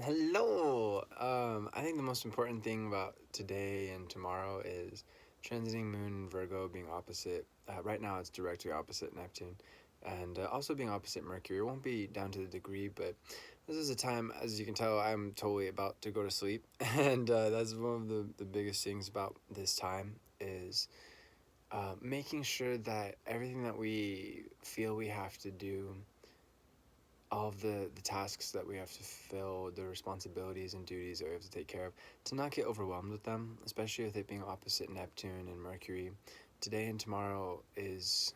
Hello. I think the most important thing about today and tomorrow is transiting Moon in Virgo being opposite. Right now, it's directly opposite Neptune, and also being opposite Mercury. It won't be down to the degree, but this is a time, as you can tell, I'm totally about to go to sleep, and that's one of the biggest things about this time is making sure that everything that we feel we have to do, all of the tasks that we have to fulfill, the responsibilities and duties that we have to take care of, to not get overwhelmed with them, especially with it being opposite Neptune and Mercury. Today and tomorrow is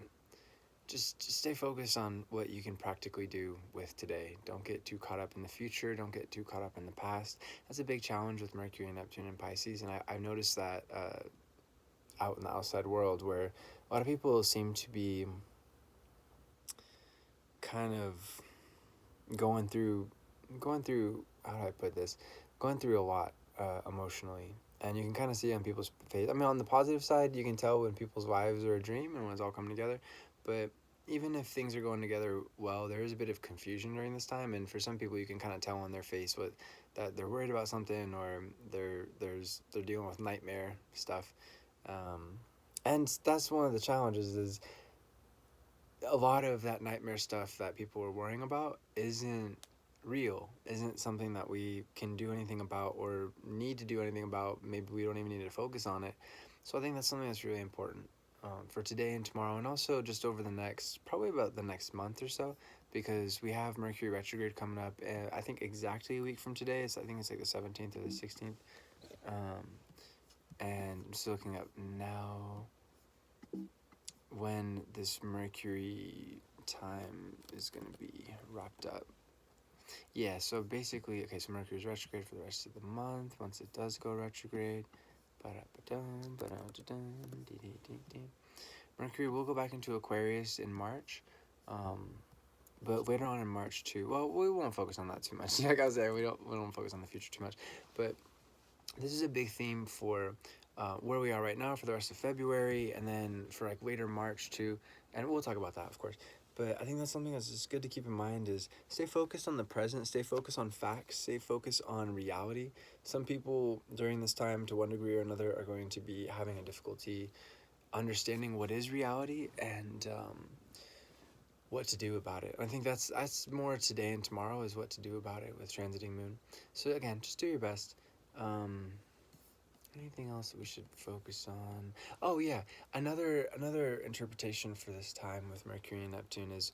just stay focused on what you can practically do with today. Don't get too caught up in the future. Don't get too caught up in the past. That's a big challenge with Mercury and Neptune and Pisces, and I've noticed that out in the outside world where a lot of people seem to be kind of going through how do I put this, going through a lot emotionally, and you can kind of see on people's face. I mean, on the positive side, you can tell when people's lives are a dream and when it's all coming together, but even if things are going together well, there is a bit of confusion during this time, and for some people you can kind of tell on their face what that they're worried about something, or they're dealing with nightmare stuff. Um, and that's one of the challenges is a lot of that nightmare stuff that people are worrying about isn't real, isn't something that we can do anything about or need to do anything about. Maybe we don't even need to focus on it. So I think that's something that's really important for today and tomorrow, and also just over the next, probably about the next month or so, because we have Mercury retrograde coming up. I think exactly a week from today. I think it's like the 17th or the 16th. Um, and just looking up now when this Mercury time is going to be wrapped up. Yeah, so basically, okay, so Mercury's retrograde for the rest of the month. Once it does go retrograde, Mercury will go back into Aquarius in March, um, but later on in March too. Well, we won't focus on that too much. Like I was saying, we don't focus on the future too much. But this is a big theme for where we are right now for the rest of February, and then for like later March too. And we'll talk about that, of course. But I think that's something that's just good to keep in mind is stay focused on the present, stay focused on facts, stay focused on reality. Some people during this time, to one degree or another, are going to be having a difficulty understanding what is reality and what to do about it. I think that's more today and tomorrow is what to do about it with transiting moon. So again, just do your best. Um, Anything else that we should focus on? Oh yeah, another interpretation for this time with Mercury and Neptune is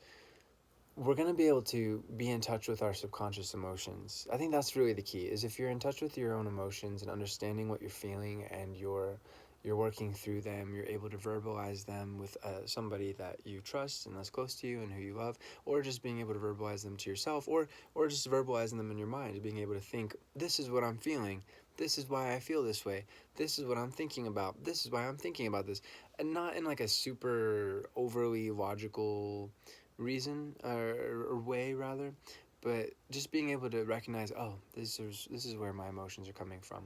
we're going to be able to be in touch with our subconscious emotions. I think that's really the key. Is if you're in touch with your own emotions and understanding what you're feeling and you're working through them, you're able to verbalize them with somebody that you trust and that's close to you and who you love, or just being able to verbalize them to yourself, or just verbalizing them in your mind, being able to think, this is what I'm feeling, this is why I feel this way, this is what I'm thinking about, this is why I'm thinking about this, and not in like a super overly logical reason or way rather, but just being able to recognize, oh, this is where my emotions are coming from,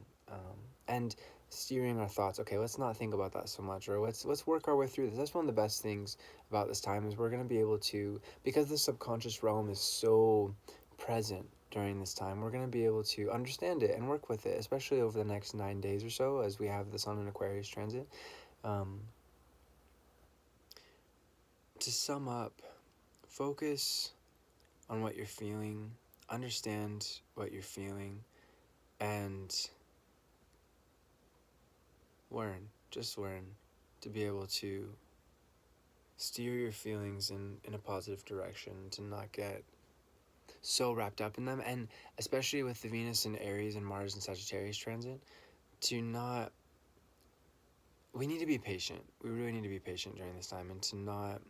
and steering our thoughts. Okay, let's not think about that so much, or let's work our way through this. That's one of the best things about this time is we're going to be able to, because the subconscious realm is so present during this time, we're going to be able to understand it and work with it, especially over the next 9 days or so as we have the Sun in Aquarius transit. um, to sum up, focus on what you're feeling, understand what you're feeling, and just learn to be able to steer your feelings in a positive direction, to not get so wrapped up in them, and especially with the Venus and Aries and Mars and Sagittarius transit, to not, we need to be patient. We really need to be patient during this time and to not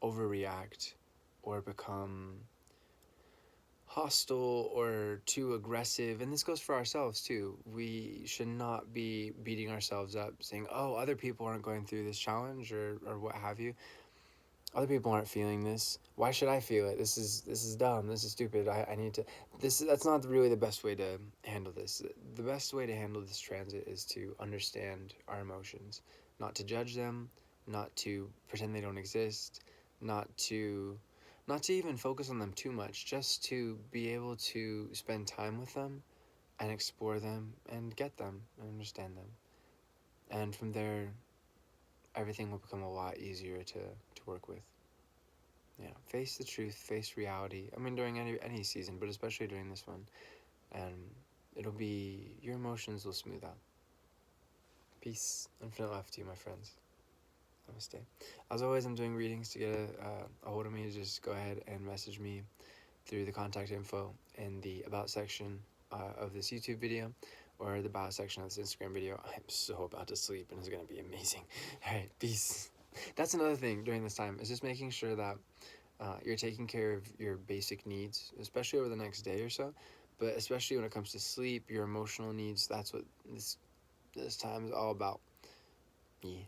overreact or become hostile or too aggressive. And this goes for ourselves too. We should not be beating ourselves up saying, oh, other people aren't going through this challenge or what have you. Other people aren't feeling this, why should I feel it? This is dumb, this is stupid, I need to, that's not really the best way to handle this. The best way to handle this transit is to understand our emotions, not to judge them, not to pretend they don't exist, not to not to even focus on them too much, just to be able to spend time with them and explore them and get them and understand them. And from there, everything will become a lot easier to work with. Face the truth, face reality. I mean, during any season, but especially during this one. And your emotions will smooth out. Peace, infinite love to you, my friends. Namaste. As always, I'm doing readings. To get a hold of me, just go ahead and message me through the contact info in the About section of this YouTube video, or the About section of this Instagram video. I'm so about to sleep, and it's going to be amazing. All right, peace. That's another thing during this time, is just making sure that you're taking care of your basic needs, especially over the next day or so, but especially when it comes to sleep, your emotional needs. That's what this time is all about. Yeah.